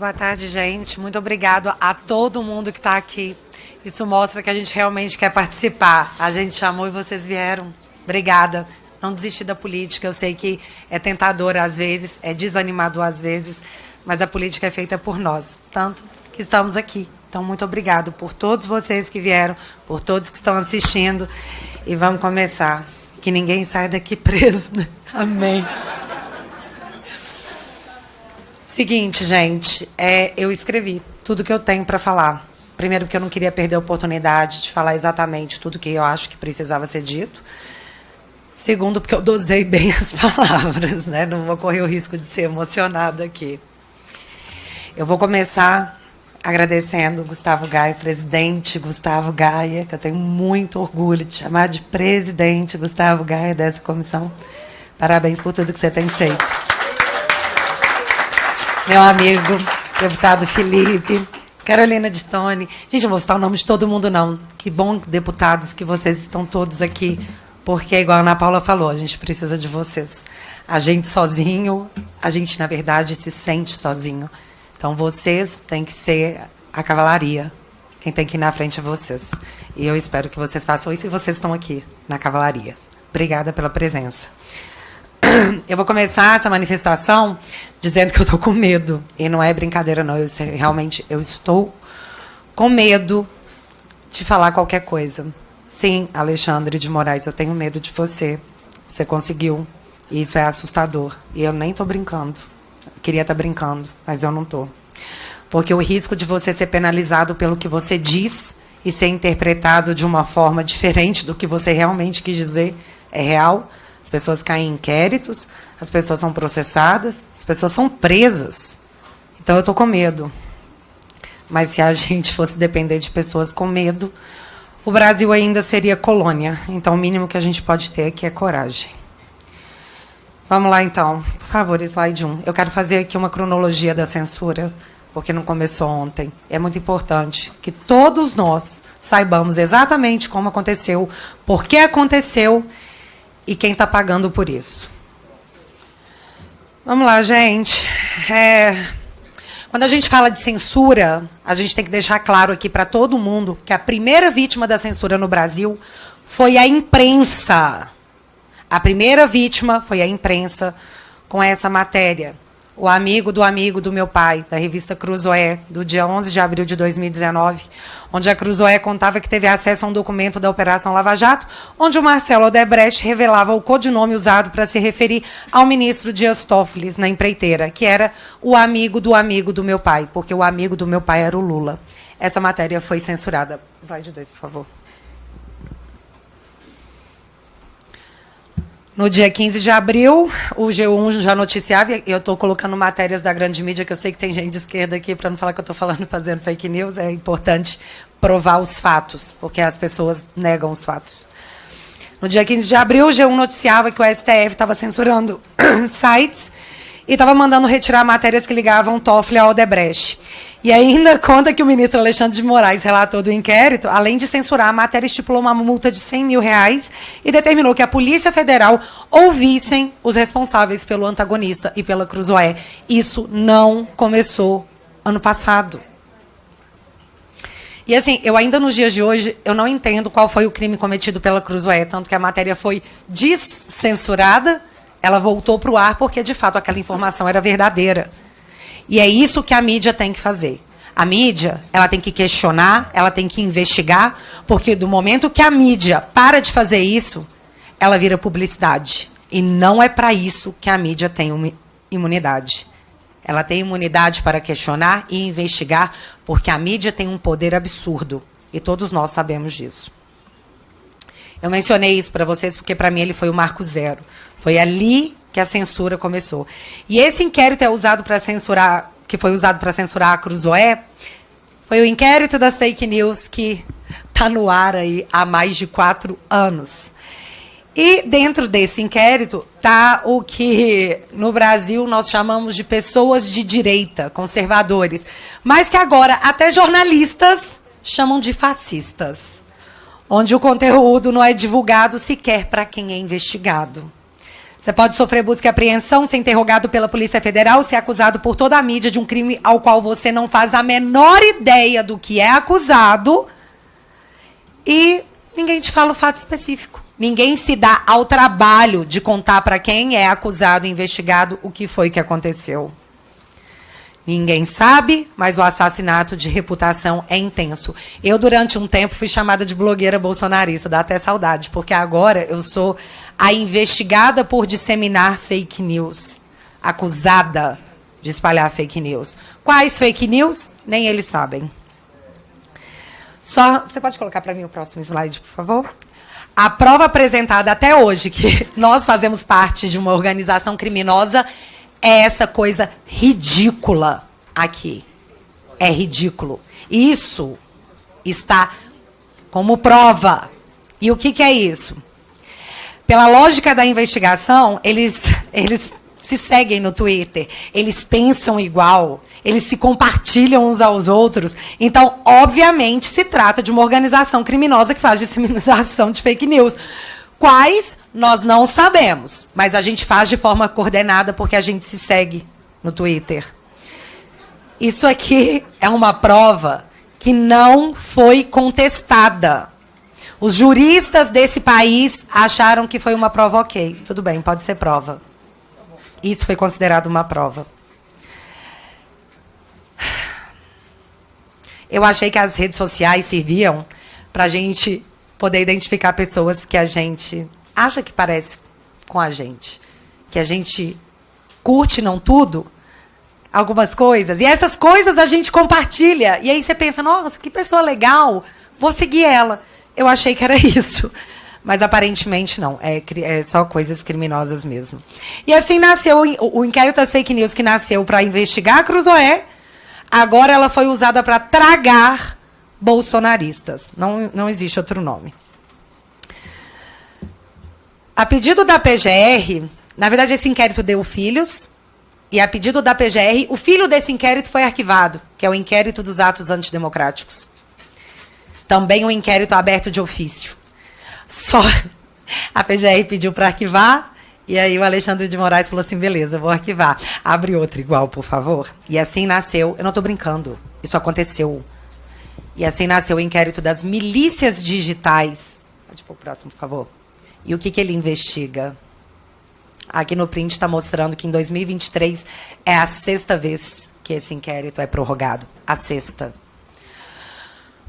Boa tarde, gente. Muito obrigado a todo mundo que está aqui. Isso mostra que a gente realmente quer participar. A gente chamou e vocês vieram. Obrigada. Não desistir da política. Eu sei que é tentador às vezes, é desanimador às vezes, mas a política é feita por nós, tanto que estamos aqui. Então, muito obrigado por todos vocês que vieram, por todos que estão assistindo. E vamos começar. Que ninguém saia daqui preso, né? Amém. Seguinte, gente, eu escrevi tudo que eu tenho para falar. Primeiro, porque eu não queria perder a oportunidade de falar exatamente tudo que eu acho que precisava ser dito. Segundo, porque eu dosei bem as palavras, né? Não vou correr o risco de ser emocionada aqui. Eu vou começar agradecendo o Gustavo Gaia, presidente Gustavo Gaia, que eu tenho muito orgulho de chamar de presidente Gustavo Gaia dessa comissão. Parabéns por tudo que você tem feito. Meu amigo, deputado Felipe, Carolina de Tone. Gente, eu vou citar o nome de todo mundo, não. Que bom, deputados, que vocês estão todos aqui, porque, igual a Ana Paula falou, a gente precisa de vocês. A gente sozinho, a gente, na verdade, se sente sozinho. Então, vocês têm que ser a cavalaria. Quem tem que ir na frente é vocês. E eu espero que vocês façam isso e vocês estão aqui, na cavalaria. Obrigada pela presença. Eu vou começar essa manifestação dizendo que eu estou com medo. E não é brincadeira, não. Realmente, eu estou com medo de falar qualquer coisa. Sim, Alexandre de Moraes, eu tenho medo de você. Você conseguiu. E isso é assustador. E eu nem estou brincando. Eu queria estar brincando, mas eu não estou. Porque o risco de você ser penalizado pelo que você diz e ser interpretado de uma forma diferente do que você realmente quis dizer é real. As pessoas caem em inquéritos, as pessoas são processadas, as pessoas são presas. Então, eu estou com medo. Mas se a gente fosse depender de pessoas com medo, o Brasil ainda seria colônia. Então, o mínimo que a gente pode ter aqui é coragem. Vamos lá, então. Por favor, slide 1. Eu quero fazer aqui uma cronologia da censura, porque não começou ontem. É muito importante que todos nós saibamos exatamente como aconteceu, por que aconteceu, e quem está pagando por isso. Vamos lá, gente. Quando a gente fala de censura, a gente tem que deixar claro aqui para todo mundo que a primeira vítima da censura no Brasil foi a imprensa. A primeira vítima foi a imprensa com essa matéria. O amigo do meu pai, da revista Cruzoé, do dia 11 de abril de 2019, onde a Cruzoé contava que teve acesso a um documento da Operação Lava Jato, onde o Marcelo Odebrecht revelava o codinome usado para se referir ao ministro Dias Toffoli na empreiteira, que era o amigo do meu pai, porque o amigo do meu pai era o Lula. Essa matéria foi censurada. Slide 2, por favor. No dia 15 de abril, o G1 já noticiava, e eu estou colocando matérias da grande mídia, que eu sei que tem gente de esquerda aqui, para não falar que eu estou falando fazendo fake news, é importante provar os fatos, porque as pessoas negam os fatos. No dia 15 de abril, o G1 noticiava que o STF estava censurando sites e estava mandando retirar matérias que ligavam Toffoli ao Odebrecht. E ainda conta que o ministro Alexandre de Moraes, relator do inquérito, além de censurar, a matéria estipulou uma multa de R$100 mil e determinou que a Polícia Federal ouvissem os responsáveis pelo antagonista e pela Cruzoé. Isso não começou ano passado. E, assim, eu ainda nos dias de hoje, eu não entendo qual foi o crime cometido pela Cruzoé, tanto que a matéria foi descensurada, ela voltou para o ar porque, de fato, aquela informação era verdadeira. E é isso que a mídia tem que fazer. A mídia, ela tem que questionar, ela tem que investigar, porque do momento que a mídia para de fazer isso, ela vira publicidade. E não é para isso que a mídia tem imunidade. Ela tem imunidade para questionar e investigar, porque a mídia tem um poder absurdo. E todos nós sabemos disso. Eu mencionei isso para vocês porque, para mim, ele foi o marco zero. Foi ali que a censura começou. E esse inquérito usado para censurar, que foi usado para censurar a Cruzoé, foi o inquérito das fake news que está no ar aí há mais de 4 anos. E dentro desse inquérito está o que no Brasil nós chamamos de pessoas de direita, conservadores, mas que agora até jornalistas chamam de fascistas, onde o conteúdo não é divulgado sequer para quem é investigado. Você pode sofrer busca e apreensão, ser interrogado pela Polícia Federal, ser acusado por toda a mídia de um crime ao qual você não faz a menor ideia do que é acusado e ninguém te fala o fato específico. Ninguém se dá ao trabalho de contar para quem é acusado e investigado o que foi que aconteceu. Ninguém sabe, mas o assassinato de reputação é intenso. Eu, durante um tempo, fui chamada de blogueira bolsonarista, dá até saudade, porque agora eu sou a investigada por disseminar fake news, acusada de espalhar fake news. Quais fake news? Nem eles sabem. Você pode colocar para mim o próximo slide, por favor? A prova apresentada até hoje, que nós fazemos parte de uma organização criminosa, é essa coisa ridícula aqui. É ridículo. Isso está como prova. E o que é isso? Pela lógica da investigação, eles se seguem no Twitter, eles pensam igual, eles se compartilham uns aos outros. Então, obviamente, se trata de uma organização criminosa que faz disseminação de fake news. Quais, nós não sabemos, mas a gente faz de forma coordenada porque a gente se segue no Twitter. Isso aqui é uma prova que não foi contestada. Os juristas desse país acharam que foi uma prova ok. Tudo bem, pode ser prova. Isso foi considerado uma prova. Eu achei que as redes sociais serviam para a gente poder identificar pessoas que a gente acha que parece com a gente. Que a gente curte, não tudo, algumas coisas. E essas coisas a gente compartilha. E aí você pensa, nossa, que pessoa legal, vou seguir ela. Eu achei que era isso. Mas aparentemente não. É só coisas criminosas mesmo. E assim nasceu o inquérito das fake news, que nasceu para investigar a Cruzoé. Agora ela foi usada para tragar bolsonaristas. Não existe outro nome. A pedido da PGR, na verdade, esse inquérito deu filhos, e a pedido da PGR, o filho desse inquérito foi arquivado, que é o inquérito dos atos antidemocráticos. Também um inquérito aberto de ofício. Só a PGR pediu para arquivar, e aí o Alexandre de Moraes falou assim, beleza, vou arquivar. Abre outro igual, por favor. E assim nasceu, eu não estou brincando, isso aconteceu. E assim nasceu o inquérito das milícias digitais. Pode pôr o próximo, por favor. E o que ele investiga? Aqui no print está mostrando que em 2023 é a 6ª vez que esse inquérito é prorrogado. A 6ª.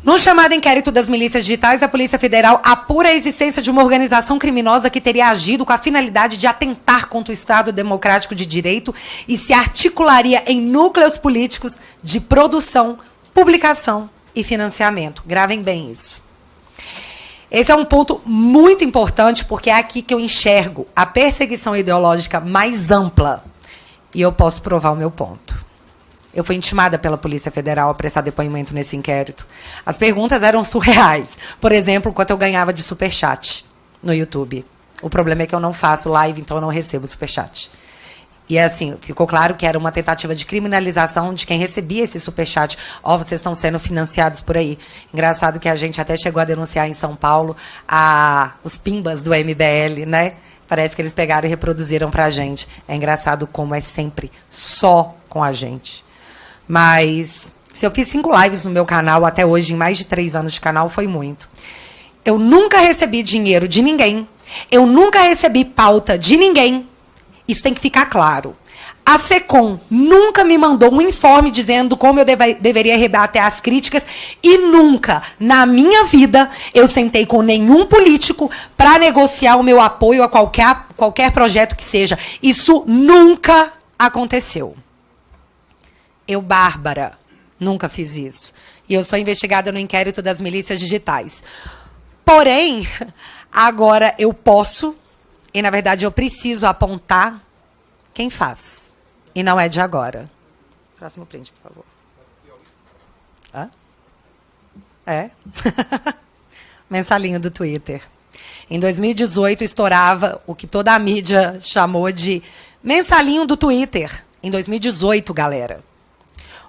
No chamado inquérito das milícias digitais, a Polícia Federal apura a existência de uma organização criminosa que teria agido com a finalidade de atentar contra o Estado Democrático de Direito e se articularia em núcleos políticos de produção, publicação e financiamento. Gravem bem isso. Esse é um ponto muito importante, porque é aqui que eu enxergo a perseguição ideológica mais ampla. E eu posso provar o meu ponto. Eu fui intimada pela Polícia Federal a prestar depoimento nesse inquérito. As perguntas eram surreais. Por exemplo, quanto eu ganhava de superchat no YouTube. O problema é que eu não faço live, então eu não recebo superchat. E assim, ficou claro que era uma tentativa de criminalização de quem recebia esse superchat. Ó, vocês estão sendo financiados por aí. Engraçado que a gente até chegou a denunciar em São Paulo os pimbas do MBL, né? Parece que eles pegaram e reproduziram pra gente. É engraçado como é sempre só com a gente. Mas se eu fiz 5 lives no meu canal até hoje, em mais de 3 anos de canal, foi muito. Eu nunca recebi dinheiro de ninguém. Eu nunca recebi pauta de ninguém. Isso tem que ficar claro. A SECOM nunca me mandou um informe dizendo como eu deveria rebater as críticas e nunca, na minha vida, eu sentei com nenhum político para negociar o meu apoio a qualquer projeto que seja. Isso nunca aconteceu. Eu, Bárbara, nunca fiz isso. E eu sou investigada no inquérito das milícias digitais. Porém, agora eu posso, e na verdade eu preciso apontar quem faz. E não é de agora. Próximo print, por favor. Hã? É? Mensalinho do Twitter. Em 2018, estourava o que toda a mídia chamou de mensalinho do Twitter. Em 2018, galera.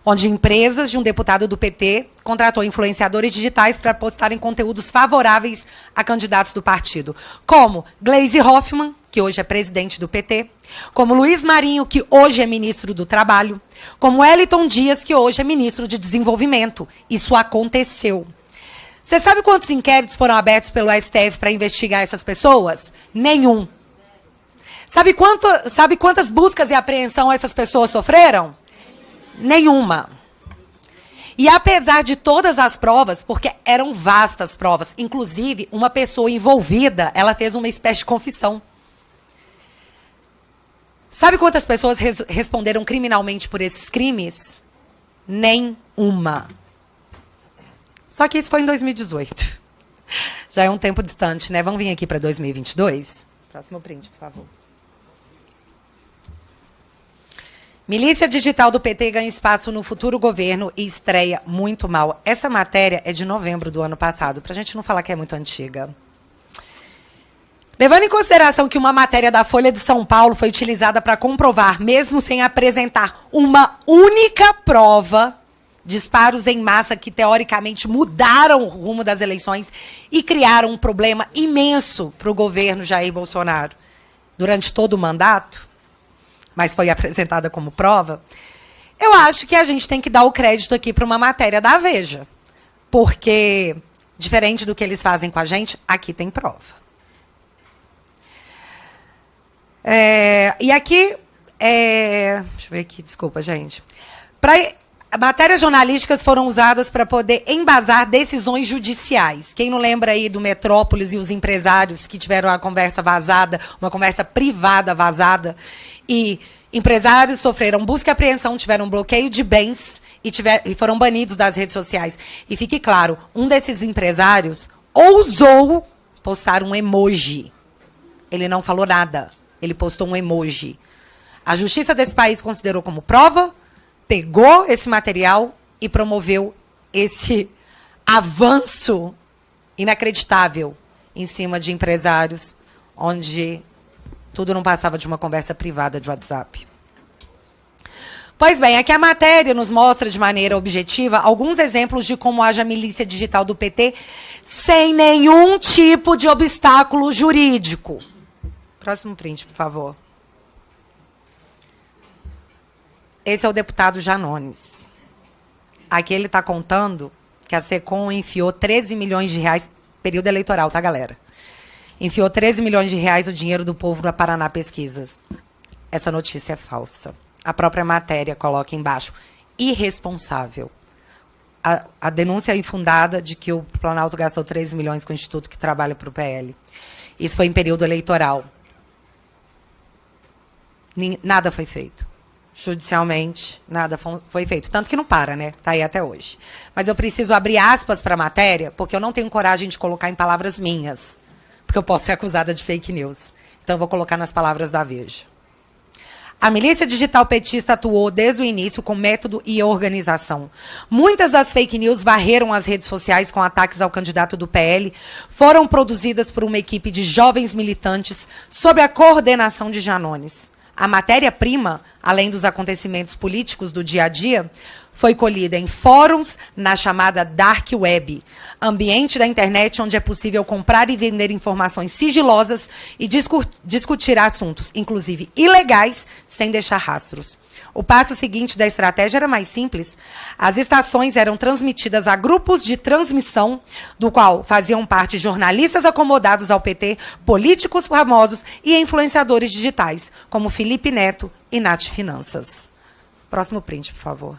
onde empresas de um deputado do PT contratou influenciadores digitais para postarem conteúdos favoráveis a candidatos do partido, como Gleisi Hoffmann, que hoje é presidente do PT, como Luiz Marinho, que hoje é ministro do Trabalho, como Wellington Dias, que hoje é ministro de Desenvolvimento. Isso aconteceu. Você sabe quantos inquéritos foram abertos pelo STF para investigar essas pessoas? Nenhum. Sabe quantas buscas e apreensão essas pessoas sofreram? Nenhuma. E apesar de todas as provas, porque eram vastas provas, inclusive uma pessoa envolvida, ela fez uma espécie de confissão. Sabe quantas pessoas responderam criminalmente por esses crimes? Nenhuma. Só que isso foi em 2018. Já é um tempo distante, né? Vamos vir aqui para 2022? Próximo print, por favor. Milícia digital do PT ganha espaço no futuro governo e estreia muito mal. Essa matéria é de novembro do ano passado, para a gente não falar que é muito antiga. Levando em consideração que uma matéria da Folha de São Paulo foi utilizada para comprovar, mesmo sem apresentar uma única prova, disparos em massa que, teoricamente, mudaram o rumo das eleições e criaram um problema imenso para o governo Jair Bolsonaro durante todo o mandato, mas foi apresentada como prova, eu acho que a gente tem que dar o crédito aqui para uma matéria da Veja. Porque, diferente do que eles fazem com a gente, aqui tem prova. E aqui, deixa eu ver aqui, desculpa, gente. Matérias jornalísticas foram usadas para poder embasar decisões judiciais. Quem não lembra aí do Metrópolis e os empresários que tiveram a conversa vazada, uma conversa privada vazada, e empresários sofreram busca e apreensão, tiveram bloqueio de bens e foram banidos das redes sociais. E fique claro, um desses empresários ousou postar um emoji. Ele não falou nada. Ele postou um emoji. A justiça desse país considerou como prova, pegou esse material e promoveu esse avanço inacreditável em cima de empresários, onde tudo não passava de uma conversa privada de WhatsApp. Pois bem, aqui a matéria nos mostra de maneira objetiva alguns exemplos de como age a milícia digital do PT sem nenhum tipo de obstáculo jurídico. Próximo print, por favor. Esse é o deputado Janones. Aqui ele está contando que a SECOM enfiou 13 milhões de reais, período eleitoral, tá, galera? Enfiou 13 milhões de reais o dinheiro do povo para Paraná Pesquisas. Essa notícia é falsa. A própria matéria coloca embaixo. Irresponsável. A denúncia é infundada de que o Planalto gastou 13 milhões com o instituto que trabalha para o PL. Isso foi em período eleitoral. Nada foi feito. Judicialmente, nada foi feito. Tanto que não para, né? Está aí até hoje. Mas eu preciso abrir aspas para a matéria, porque eu não tenho coragem de colocar em palavras minhas. Porque eu posso ser acusada de fake news. Então, eu vou colocar nas palavras da Veja. A milícia digital petista atuou desde o início com método e organização. Muitas das fake news varreram as redes sociais com ataques ao candidato do PL, foram produzidas por uma equipe de jovens militantes sob a coordenação de Janones. A matéria-prima, além dos acontecimentos políticos do dia a dia, foi colhida em fóruns na chamada Dark Web, ambiente da internet onde é possível comprar e vender informações sigilosas e discutir assuntos, inclusive ilegais, sem deixar rastros. O passo seguinte da estratégia era mais simples. As estações eram transmitidas a grupos de transmissão, do qual faziam parte jornalistas acomodados ao PT, políticos famosos e influenciadores digitais, como Felipe Neto e Nath Finanças. Próximo print, por favor.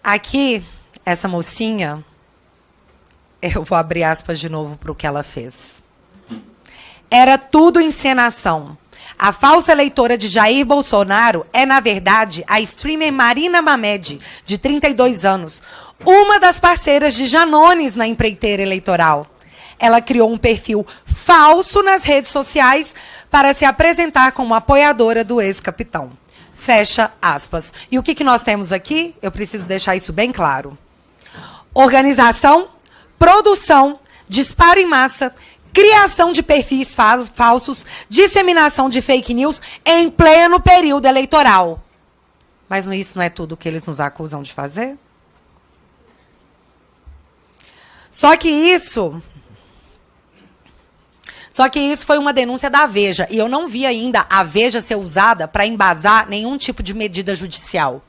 Aqui, essa mocinha, eu vou abrir aspas de novo para o que ela fez. Era tudo encenação. A falsa eleitora de Jair Bolsonaro é, na verdade, a streamer Marina Mamed, de 32 anos, uma das parceiras de Janones na empreiteira eleitoral. Ela criou um perfil falso nas redes sociais para se apresentar como apoiadora do ex-capitão. Fecha aspas. E o que nós temos aqui? Eu preciso deixar isso bem claro. Organização, produção, disparo em massa, criação de perfis falsos, disseminação de fake news em pleno período eleitoral. Mas isso não é tudo que eles nos acusam de fazer? Só que isso foi uma denúncia da Veja. E eu não vi ainda a Veja ser usada para embasar nenhum tipo de medida judicial.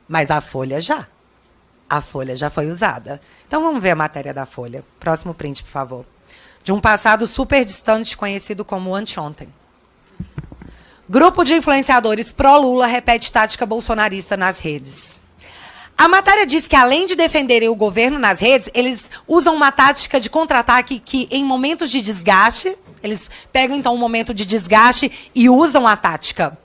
Mas a Folha já. A Folha já foi usada. Então vamos ver a matéria da Folha. Próximo print, por favor. De um passado super distante, conhecido como anteontem. Grupo de influenciadores pró-Lula repete tática bolsonarista nas redes. A matéria diz que, além de defenderem o governo nas redes, eles usam uma tática de contra-ataque que, em momentos de desgaste, eles pegam, então, um momento de desgaste e usam a tática.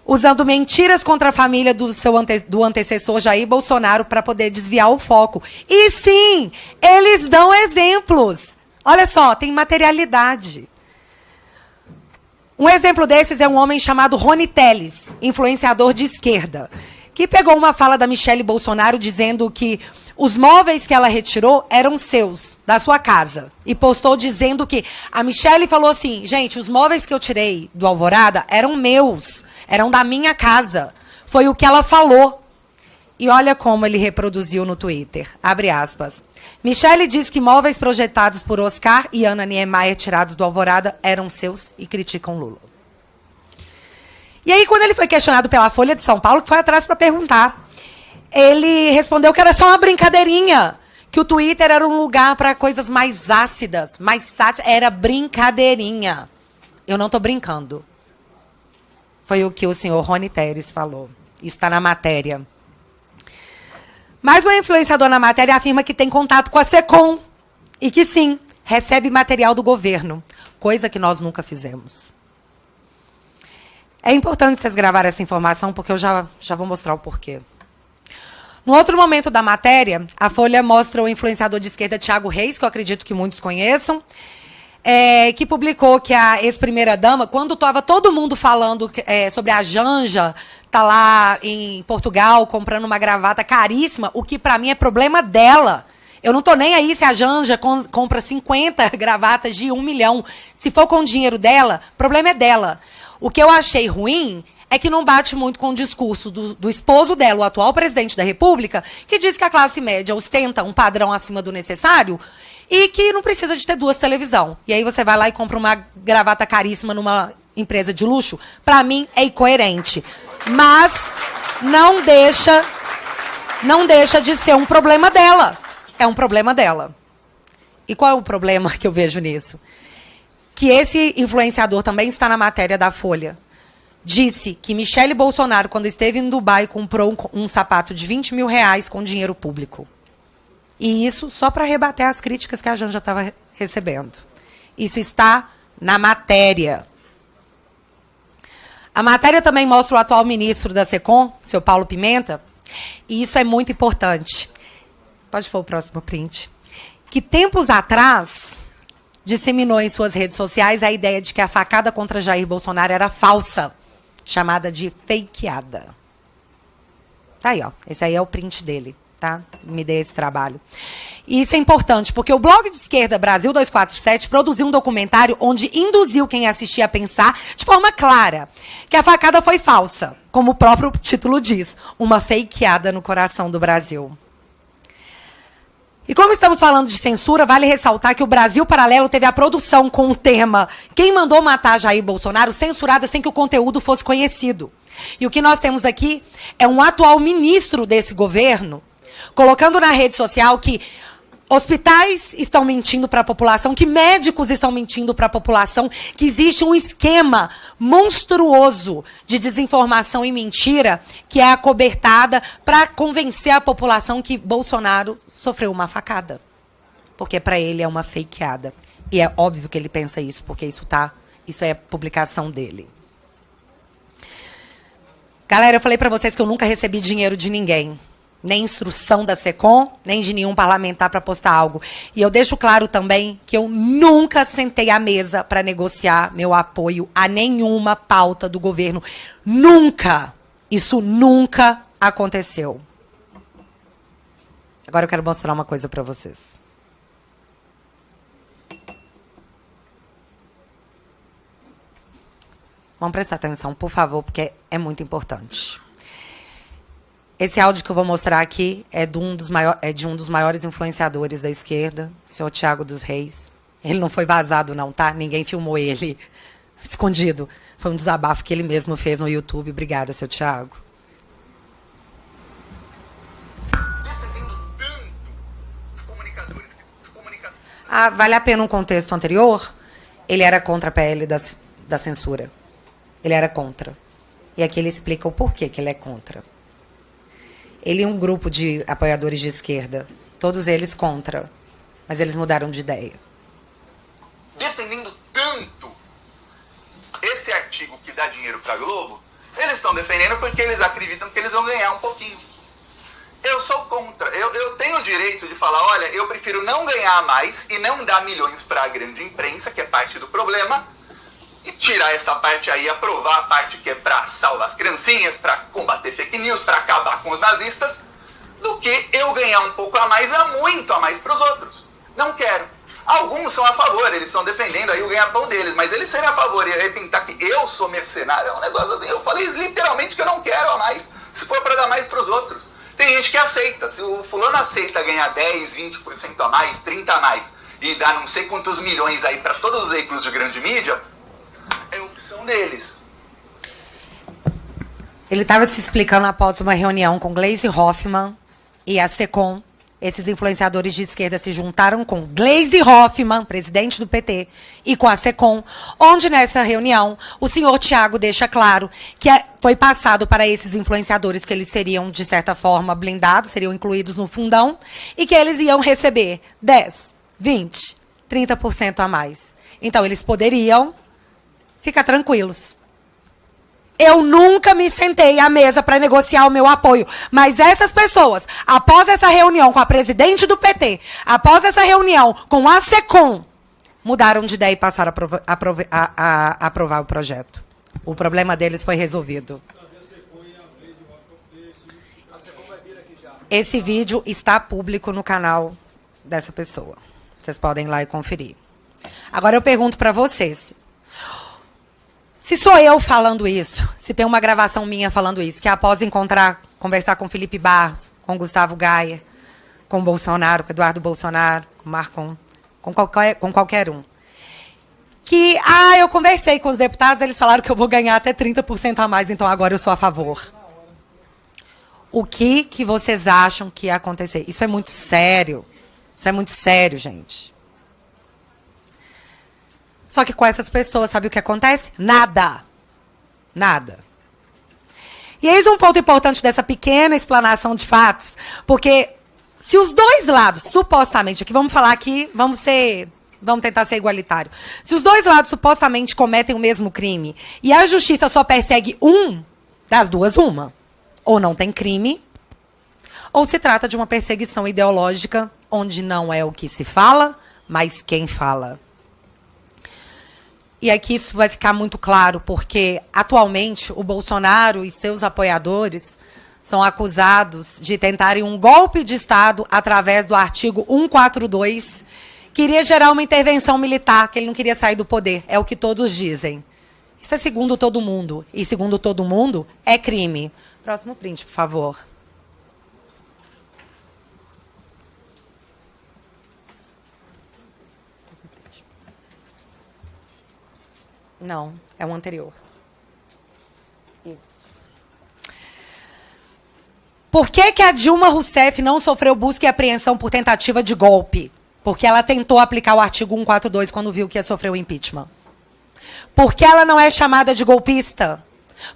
Usando mentiras contra a família do antecessor Jair Bolsonaro para poder desviar o foco. E, sim, eles dão exemplos. Olha só, tem materialidade. Um exemplo desses é um homem chamado Rony Telles, influenciador de esquerda, que pegou uma fala da Michelle Bolsonaro dizendo que os móveis que ela retirou eram seus, da sua casa. E postou dizendo que a Michelle falou assim, gente, os móveis que eu tirei do Alvorada eram meus, eram da minha casa. Foi o que ela falou. E olha como ele reproduziu no Twitter. Abre aspas. Michelle diz que móveis projetados por Oscar e Ana Niemeyer tirados do Alvorada eram seus e criticam Lula. E aí, quando ele foi questionado pela Folha de São Paulo, que foi atrás para perguntar, ele respondeu que era só uma brincadeirinha, que o Twitter era um lugar para coisas mais ácidas, mais sátiras. Era brincadeirinha. Eu não estou brincando. Foi o que o senhor Rony Telles falou. Isso está na matéria. Mas o influenciador na matéria afirma que tem contato com a SECOM e que, sim, recebe material do governo, coisa que nós nunca fizemos. É importante vocês gravarem essa informação, porque eu já vou mostrar o porquê. No outro momento da matéria, a Folha mostra o influenciador de esquerda Thiago Reis, que eu acredito que muitos conheçam, que publicou que a ex-primeira-dama, quando estava todo mundo falando sobre a Janja, tá lá em Portugal comprando uma gravata caríssima, o que para mim é problema dela. Eu não tô nem aí se a Janja compra 50 gravatas de 1 milhão. Se for com o dinheiro dela, o problema é dela. O que eu achei ruim é que não bate muito com o discurso do esposo dela, o atual presidente da República, que diz que a classe média ostenta um padrão acima do necessário e que não precisa de ter 2 televisões. E aí você vai lá e compra uma gravata caríssima numa empresa de luxo. Para mim, é incoerente. Mas não deixa de ser um problema dela. É um problema dela. E qual é o problema que eu vejo nisso? Que esse influenciador também está na matéria da Folha. Disse que Michelle Bolsonaro, quando esteve em Dubai, comprou um sapato de 20 mil reais com dinheiro público. E isso só para rebater as críticas que a Janja estava recebendo. Isso está na matéria. A matéria também mostra o atual ministro da SECOM, seu Paulo Pimenta, e isso é muito importante. Pode pôr o próximo print. Que tempos atrás disseminou em suas redes sociais a ideia de que a facada contra Jair Bolsonaro era falsa, chamada de fakeada. Tá aí, ó. Esse aí é o print dele, tá? Me dê esse trabalho. E isso é importante, porque o blog de esquerda Brasil 247 produziu um documentário onde induziu quem assistia a pensar, de forma clara, que a facada foi falsa, como o próprio título diz, uma fakeada no coração do Brasil. E como estamos falando de censura, vale ressaltar que o Brasil Paralelo teve a produção com o tema Quem Mandou Matar Jair Bolsonaro censurada sem que o conteúdo fosse conhecido. E o que nós temos aqui é um atual ministro desse governo colocando na rede social que hospitais estão mentindo para a população, que médicos estão mentindo para a população, que existe um esquema monstruoso de desinformação e mentira que é acobertada para convencer a população que Bolsonaro sofreu uma facada. Porque para ele é uma fakeada. E é óbvio que ele pensa isso, porque isso é publicação dele. Galera, eu falei para vocês que eu nunca recebi dinheiro de ninguém. Nem instrução da SECOM, nem de nenhum parlamentar para postar algo. E eu deixo claro também que eu nunca sentei à mesa para negociar meu apoio a nenhuma pauta do governo. Nunca! Isso nunca aconteceu. Agora eu quero mostrar uma coisa para vocês. Vamos prestar atenção, por favor, porque é muito importante. Esse áudio que eu vou mostrar aqui é de um dos maiores influenciadores da esquerda, o senhor Thiago dos Reis. Ele não foi vazado, não, tá? Ninguém filmou ele escondido. Foi um desabafo que ele mesmo fez no YouTube. Obrigada, seu Thiago. Ah, vale a pena um contexto anterior? Ele era contra a PL da censura. Ele era contra. E aqui ele explica o porquê que ele é contra. Ele e um grupo de apoiadores de esquerda, todos eles contra, mas eles mudaram de ideia. Defendendo tanto esse artigo que dá dinheiro para a Globo, eles estão defendendo porque eles acreditam que eles vão ganhar um pouquinho. Eu sou contra. Eu tenho o direito de falar, olha, eu prefiro não ganhar mais e não dar milhões para a grande imprensa, que é parte do problema, e tirar essa parte aí, aprovar a parte que é para salvar as criancinhas, para combater fake news, para acabar com os nazistas, do que eu ganhar um pouco a mais, muito a mais para os outros. Não quero. Alguns são a favor, eles estão defendendo aí o ganha-pão deles, mas eles serem a favor e arrepentar que eu sou mercenário, é um negócio assim. Eu falei literalmente que eu não quero a mais, se for para dar mais para os outros. Tem gente que aceita, se o fulano aceita ganhar 10, 20% a mais, 30% a mais, e dar não sei quantos milhões aí para todos os veículos de grande mídia, é opção deles. Ele estava se explicando após uma reunião com Gleisi Hoffmann e a SECOM. Esses influenciadores de esquerda se juntaram com Gleisi Hoffmann, presidente do PT, e com a SECOM, onde nessa reunião o senhor Thiago deixa claro que foi passado para esses influenciadores que eles seriam, de certa forma, blindados, seriam incluídos no fundão, e que eles iam receber 10, 20, 30% a mais. Então, eles poderiam ficar tranquilos. Eu nunca me sentei à mesa para negociar o meu apoio. Mas essas pessoas, após essa reunião com a presidente do PT, após essa reunião com a SECOM, mudaram de ideia e passaram a aprovar o projeto. O problema deles foi resolvido. Esse vídeo está público no canal dessa pessoa. Vocês podem ir lá e conferir. Agora eu pergunto para vocês. Se sou eu falando isso, se tem uma gravação minha falando isso, que após conversar com Felipe Barros, com Gustavo Gaia, com Bolsonaro, com Eduardo Bolsonaro, com Marcon, com qualquer um, que, eu conversei com os deputados, eles falaram que eu vou ganhar até 30% a mais, então agora eu sou a favor. O que vocês acham que ia acontecer? Isso é muito sério. Isso é muito sério, gente. Só que com essas pessoas, sabe o que acontece? Nada. Nada. E eis um ponto importante dessa pequena explanação de fatos, porque se os dois lados, supostamente, aqui vamos falar aqui, vamos tentar ser igualitário. Se os dois lados supostamente cometem o mesmo crime e a justiça só persegue um, das duas, uma. Ou não tem crime, ou se trata de uma perseguição ideológica, onde não é o que se fala, mas quem fala. E aqui isso vai ficar muito claro, porque atualmente o Bolsonaro e seus apoiadores são acusados de tentarem um golpe de Estado através do artigo 142, que iria gerar uma intervenção militar, que ele não queria sair do poder. É o que todos dizem. Isso é segundo todo mundo. E segundo todo mundo, é crime. Próximo print, por favor. Não, é o anterior. Isso. Por que a Dilma Rousseff não sofreu busca e apreensão por tentativa de golpe? Porque ela tentou aplicar o artigo 142 quando viu que ia sofrer o impeachment. Por que ela não é chamada de golpista?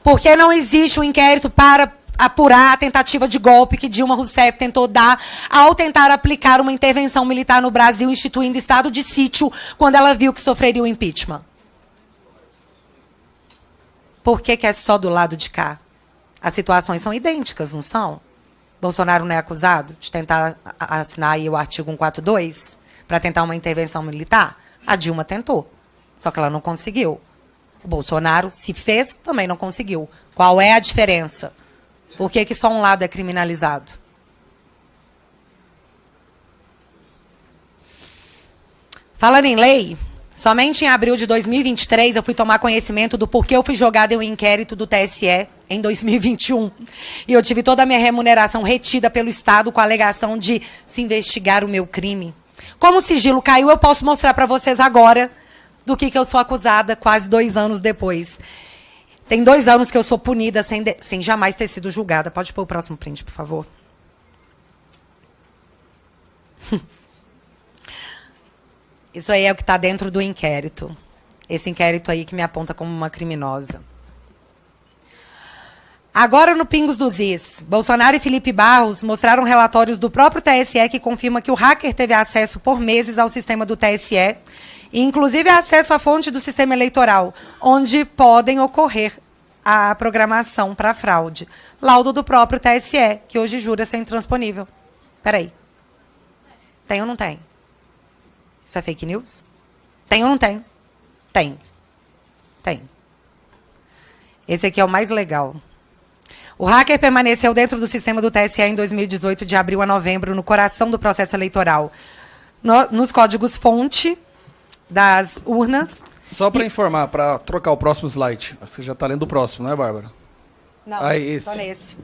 Porque não existe um inquérito para apurar a tentativa de golpe que Dilma Rousseff tentou dar ao tentar aplicar uma intervenção militar no Brasil, instituindo estado de sítio, quando ela viu que sofreria o impeachment. Por que é só do lado de cá? As situações são idênticas, não são? Bolsonaro não é acusado de tentar assinar aí o artigo 142 para tentar uma intervenção militar? A Dilma tentou, só que ela não conseguiu. O Bolsonaro, se fez, também não conseguiu. Qual é a diferença? Por que só um lado é criminalizado? Falando em lei, somente em abril de 2023 eu fui tomar conhecimento do porquê eu fui jogada em um inquérito do TSE em 2021. E eu tive toda a minha remuneração retida pelo Estado com a alegação de se investigar o meu crime. Como o sigilo caiu, eu posso mostrar para vocês agora do que eu sou acusada quase 2 anos depois. Tem 2 anos que eu sou punida sem jamais ter sido julgada. Pode pôr o próximo print, por favor. Isso aí é o que está dentro do inquérito. Esse inquérito aí que me aponta como uma criminosa. Agora, no Pingos dos Is, Bolsonaro e Felipe Barros mostraram relatórios do próprio TSE que confirma que o hacker teve acesso por meses ao sistema do TSE, e inclusive acesso à fonte do sistema eleitoral, onde podem ocorrer a programação para fraude. Laudo do próprio TSE, que hoje jura ser intransponível. Peraí. Tem ou não tem? Isso é fake news? Tem ou não tem? Tem. Tem. Esse aqui é o mais legal. O hacker permaneceu dentro do sistema do TSE em 2018, de abril a novembro, no coração do processo eleitoral. Nos códigos-fonte das urnas. Só para informar, para trocar o próximo slide. Você já está lendo o próximo, não é, Bárbara? Não, esse. só nesse.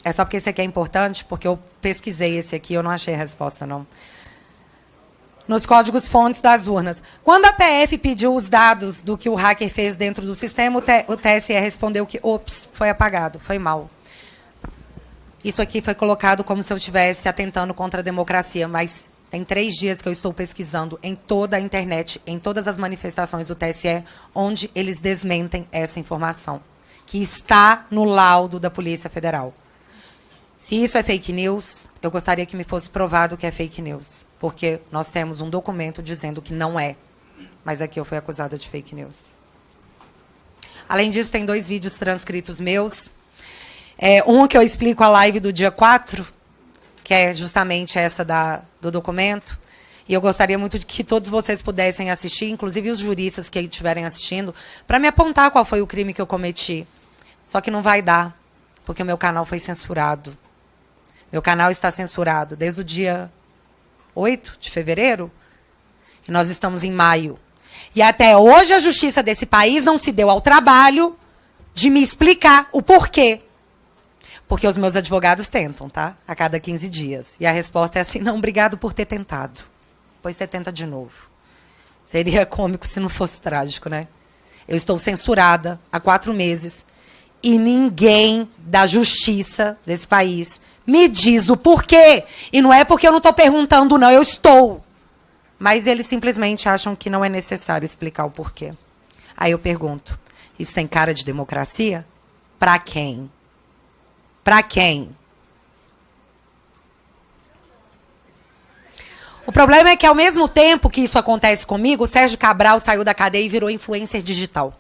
É só porque esse aqui é importante, porque eu pesquisei esse aqui, eu não achei a resposta, não. Nos códigos-fontes das urnas. Quando a PF pediu os dados do que o hacker fez dentro do sistema, o TSE respondeu que, ops, foi apagado, foi mal. Isso aqui foi colocado como se eu estivesse atentando contra a democracia, mas tem 3 dias que eu estou pesquisando em toda a internet, em todas as manifestações do TSE, onde eles desmentem essa informação, que está no laudo da Polícia Federal. Se isso é fake news, eu gostaria que me fosse provado que é fake news, porque nós temos um documento dizendo que não é, mas aqui eu fui acusada de fake news. Além disso, tem 2 vídeos transcritos meus. Um que eu explico a live do dia 4, que é justamente essa do documento, e eu gostaria muito de que todos vocês pudessem assistir, inclusive os juristas que estiverem assistindo, para me apontar qual foi o crime que eu cometi. Só que não vai dar, porque o meu canal foi censurado. Meu canal está censurado desde o dia 8 de fevereiro, e nós estamos em maio. E até hoje a justiça desse país não se deu ao trabalho de me explicar o porquê. Porque os meus advogados tentam, tá? A cada 15 dias. E a resposta é assim, não, obrigado por ter tentado. Depois você tenta de novo. Seria cômico se não fosse trágico, né? Eu estou censurada há 4 meses e ninguém da justiça desse país me diz o porquê. E não é porque eu não estou perguntando, não, eu estou. Mas eles simplesmente acham que não é necessário explicar o porquê. Aí eu pergunto, isso tem cara de democracia? Para quem? Para quem? O problema é que, ao mesmo tempo que isso acontece comigo, o Sérgio Cabral saiu da cadeia e virou influencer digital.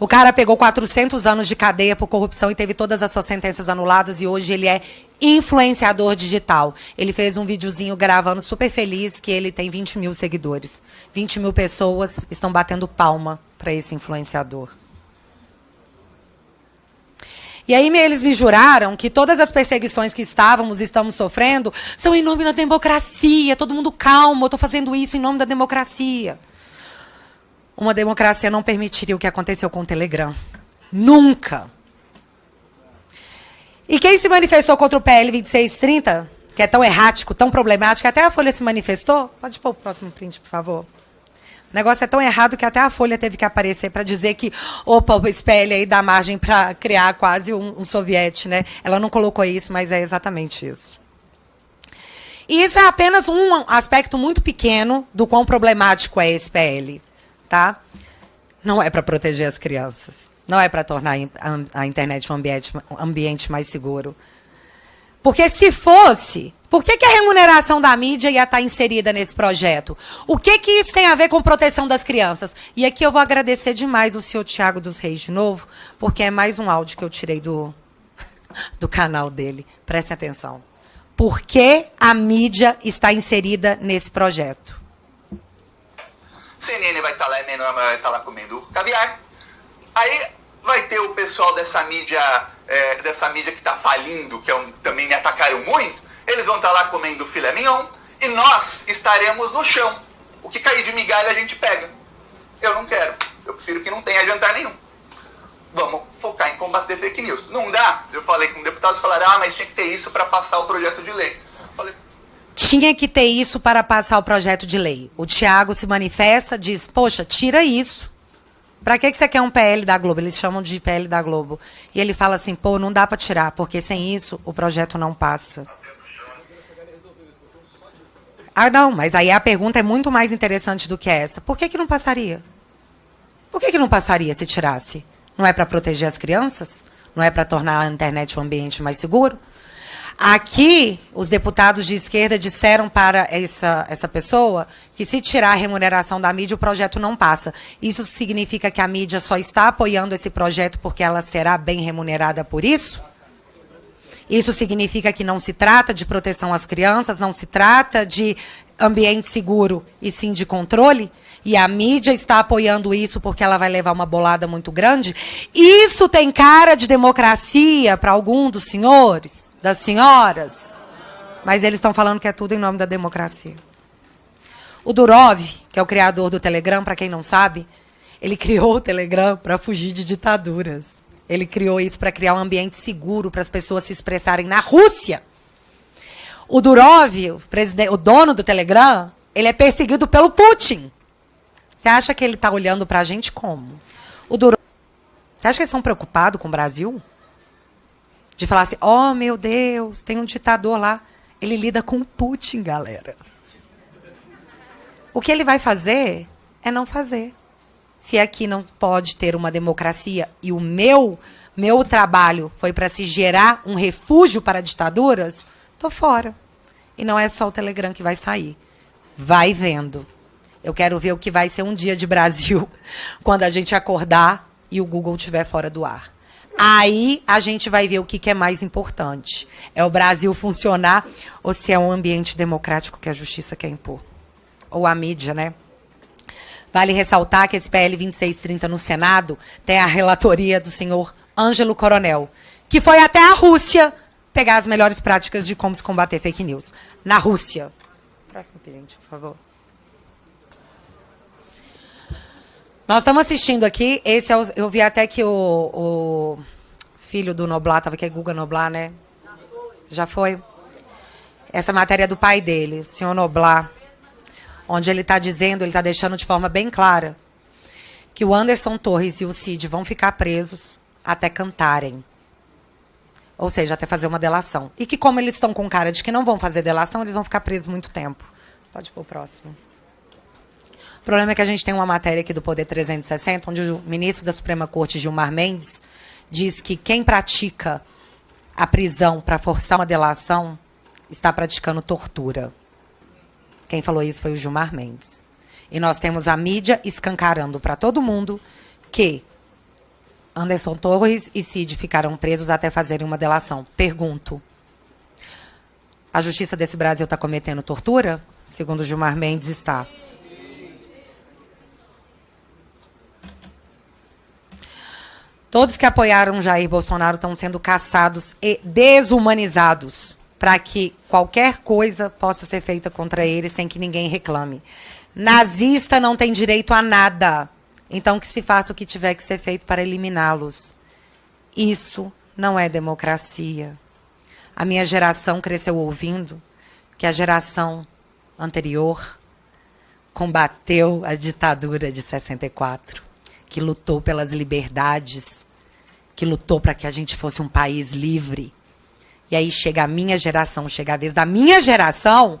O cara pegou 400 anos de cadeia por corrupção e teve todas as suas sentenças anuladas e hoje ele é influenciador digital. Ele fez um videozinho gravando super feliz que ele tem 20 mil seguidores. 20 mil pessoas estão batendo palma para esse influenciador. E aí eles me juraram que todas as perseguições que estamos sofrendo são em nome da democracia. Todo mundo calmo, eu estou fazendo isso em nome da democracia. Uma democracia não permitiria o que aconteceu com o Telegram. Nunca. E quem se manifestou contra o PL 2630, que é tão errático, tão problemático, até a Folha se manifestou? Pode pôr o próximo print, por favor. O negócio é tão errado que até a Folha teve que aparecer para dizer que, opa, esse PL aí dá margem para criar quase um soviete, né? Ela não colocou isso, mas é exatamente isso. E isso é apenas um aspecto muito pequeno do quão problemático é esse PL. Tá? Não é para proteger as crianças. Não é para tornar a internet um ambiente mais seguro. Porque se fosse, por que a remuneração da mídia ia estar inserida nesse projeto? O que isso tem a ver com proteção das crianças? E aqui eu vou agradecer demais o senhor Tiago dos Reis de novo, porque é mais um áudio que eu tirei do canal dele. Prestem atenção. Por que a mídia está inserida nesse projeto? CNN vai estar lá, a Menor vai estar lá comendo caviar. Aí vai ter o pessoal dessa mídia que está falindo, que também me atacaram muito. Eles vão estar lá comendo filé mignon e nós estaremos no chão. O que cair de migalha a gente pega. Eu não quero. Eu prefiro que não tenha jantar nenhum. Vamos focar em combater fake news. Não dá? Eu falei com deputados, falaram, mas tinha que ter isso para passar o projeto de lei. Eu falei, tinha que ter isso para passar o projeto de lei. O Thiago se manifesta, diz, poxa, tira isso. Para que você quer um PL da Globo? Eles chamam de PL da Globo. E ele fala assim, pô, não dá para tirar, porque sem isso o projeto não passa. Ah, não, mas aí a pergunta é muito mais interessante do que essa. Por que não passaria? Por que não passaria se tirasse? Não é para proteger as crianças? Não é para tornar a internet um ambiente mais seguro? Aqui, os deputados de esquerda disseram para essa pessoa que se tirar a remuneração da mídia, o projeto não passa. Isso significa que a mídia só está apoiando esse projeto porque ela será bem remunerada por isso? Isso significa que não se trata de proteção às crianças, não se trata de ambiente seguro e sim de controle? E a mídia está apoiando isso porque ela vai levar uma bolada muito grande? Isso tem cara de democracia para algum dos senhores, das senhoras? Mas eles estão falando que é tudo em nome da democracia. O Durov, que é o criador do Telegram, para quem não sabe, ele criou o Telegram para fugir de ditaduras. Ele criou isso para criar um ambiente seguro para as pessoas se expressarem na Rússia. O Durov, o dono do Telegram, ele é perseguido pelo Putin. Você acha que ele está olhando para a gente como? O Durov, você acha que eles estão preocupados com o Brasil? De falar assim, oh, meu Deus, tem um ditador lá. Ele lida com o Putin, galera. O que ele vai fazer é não fazer. Se aqui não pode ter uma democracia e o meu trabalho foi para se gerar um refúgio para ditaduras, estou fora. E não é só o Telegram que vai sair. Vai vendo. Eu quero ver o que vai ser um dia de Brasil quando a gente acordar e o Google estiver fora do ar. Aí a gente vai ver o que é mais importante. É o Brasil funcionar ou se é um ambiente democrático que a justiça quer impor. Ou a mídia, né? Vale ressaltar que esse PL 2630 no Senado tem a relatoria do senhor Ângelo Coronel, que foi até a Rússia pegar as melhores práticas de como se combater fake news. Na Rússia. Próximo cliente, por favor. Nós estamos assistindo aqui, esse é eu vi até que o filho do Noblar, estava aqui, Guga Noblar, né? Já foi? Essa matéria é do pai dele, o senhor Noblar, onde ele está dizendo, ele está deixando de forma bem clara, que o Anderson Torres e o Cid vão ficar presos até cantarem. Ou seja, até fazer uma delação. E que como eles estão com cara de que não vão fazer delação, eles vão ficar presos muito tempo. Pode ir para o próximo. O problema é que a gente tem uma matéria aqui do Poder 360, onde o ministro da Suprema Corte, Gilmar Mendes, diz que quem pratica a prisão para forçar uma delação está praticando tortura. Quem falou isso foi o Gilmar Mendes. E nós temos a mídia escancarando para todo mundo que Anderson Torres e Cid ficaram presos até fazerem uma delação. Pergunto, a justiça desse Brasil está cometendo tortura? Segundo o Gilmar Mendes, está. Todos que apoiaram Jair Bolsonaro estão sendo caçados e desumanizados para que qualquer coisa possa ser feita contra ele sem que ninguém reclame. Nazista não tem direito a nada. Então que se faça o que tiver que ser feito para eliminá-los. Isso não é democracia. A minha geração cresceu ouvindo que a geração anterior combateu a ditadura de 64, que lutou pelas liberdades, que lutou para que a gente fosse um país livre. E aí chega a minha geração, chega a vez da minha geração,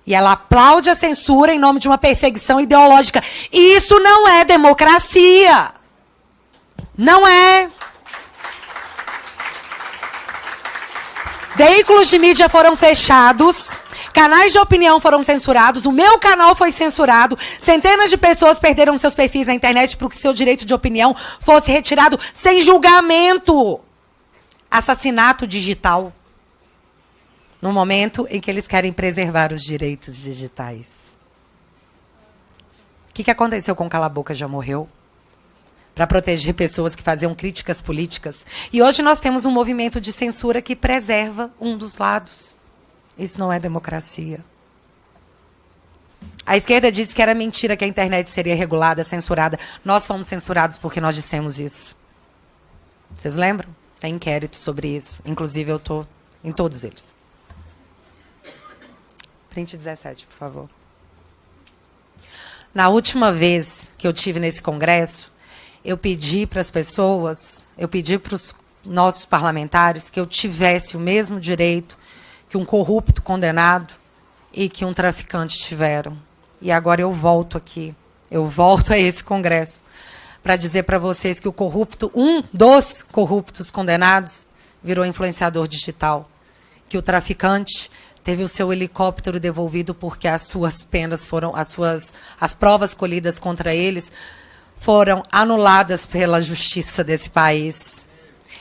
e ela aplaude a censura em nome de uma perseguição ideológica. E isso não é democracia. Não é. Veículos de mídia foram fechados, canais de opinião foram censurados, o meu canal foi censurado, centenas de pessoas perderam seus perfis na internet porque seu direito de opinião fosse retirado sem julgamento. Assassinato digital. No momento em que eles querem preservar os direitos digitais. O que aconteceu com Cala a Boca Já Morreu? Para proteger pessoas que faziam críticas políticas. E hoje nós temos um movimento de censura que preserva um dos lados. Isso não é democracia. A esquerda disse que era mentira que a internet seria regulada, censurada. Nós fomos censurados porque nós dissemos isso. Vocês lembram? Tem inquérito sobre isso. Inclusive, eu estou em todos eles. Print 17, por favor. Na última vez que eu tive nesse congresso, eu pedi para as pessoas, eu pedi para os nossos parlamentares que eu tivesse o mesmo direito que um corrupto condenado e que um traficante tiveram. E agora eu volto aqui, eu volto a esse congresso para dizer para vocês que o corrupto, um dos corruptos condenados, virou influenciador digital, que o traficante teve o seu helicóptero devolvido porque as suas penas foram, as provas colhidas contra eles foram anuladas pela justiça desse país.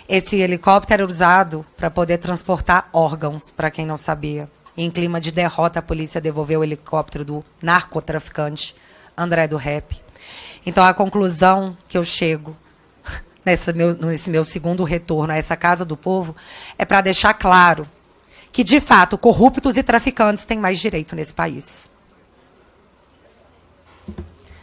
Esse helicóptero era usado para poder transportar órgãos, para quem não sabia. Em clima de derrota, a polícia devolveu o helicóptero do narcotraficante André do Rap. Então, a conclusão que eu chego nesse meu segundo retorno a essa Casa do Povo é para deixar claro que, de fato, corruptos e traficantes têm mais direito nesse país.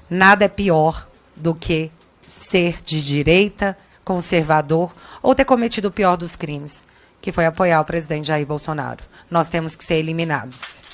Nada é pior do que ser de direita, conservador, ou ter cometido o pior dos crimes, que foi apoiar o presidente Jair Bolsonaro. Nós temos que ser eliminados.